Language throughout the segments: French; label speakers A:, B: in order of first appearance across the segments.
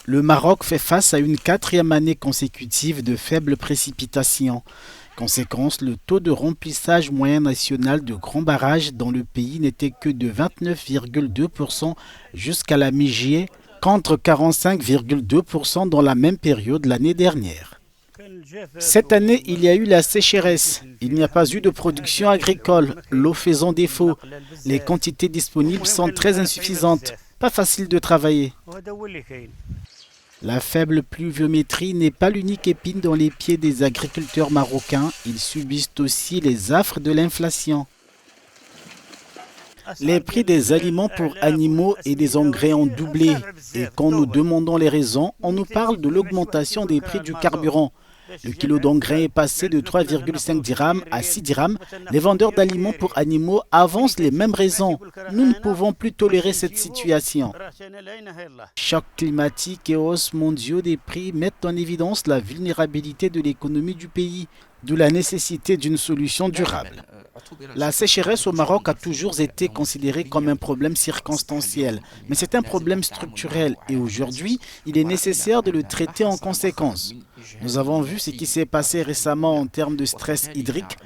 A: Le Maroc fait face à une quatrième année consécutive de faibles précipitations. Conséquence, le taux de remplissage moyen national de grands barrages dans le pays n'était que de 29,2% jusqu'à la mi-juillet, contre 45,2% dans la même période l'année dernière. Cette année, il y a eu la sécheresse. Il n'y a pas eu de production agricole, l'eau faisant défaut. Les quantités disponibles sont très insuffisantes. Pas facile de travailler. La faible pluviométrie n'est pas l'unique épine dans les pieds des agriculteurs marocains. Ils subissent aussi les affres de l'inflation. Les prix des aliments pour animaux et des engrais ont doublé. Et quand nous demandons les raisons, on nous parle de l'augmentation des prix du carburant. Le kilo d'engrais est passé de 3,5 dirhams à 6 dirhams. Les vendeurs d'aliments pour animaux avancent les mêmes raisons. Nous ne pouvons plus tolérer cette situation. Choc climatique et hausses mondiaux des prix mettent en évidence la vulnérabilité de l'économie du pays, d'où la nécessité d'une solution durable. La sécheresse au Maroc a toujours été considérée comme un problème circonstanciel, mais c'est un problème structurel et aujourd'hui, il est nécessaire de le traiter en conséquence. Nous avons vu ce qui s'est passé récemment en termes de stress hydrique,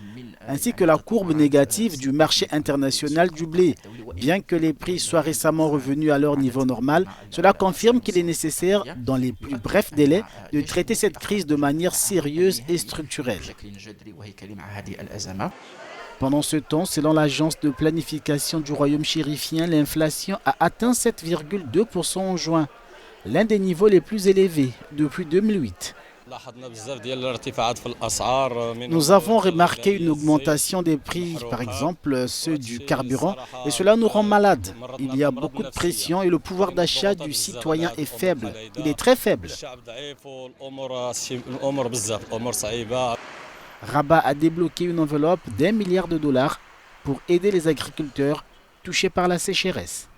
A: ainsi que la courbe négative du marché international du blé. Bien que les prix soient récemment revenus à leur niveau normal, cela confirme qu'il est nécessaire, dans les plus brefs délais, de traiter cette crise de manière sérieuse et structurelle. Pendant ce temps, selon l'agence de planification du royaume chérifien, l'inflation a atteint 7,2% en juin, l'un des niveaux les plus élevés depuis 2008. Nous avons remarqué une augmentation des prix, par exemple ceux du carburant, et cela nous rend malades. Il y a beaucoup de pression et le pouvoir d'achat du citoyen est faible. Il est très faible. Rabat a débloqué une enveloppe d'1 milliard de dollars pour aider les agriculteurs touchés par la sécheresse.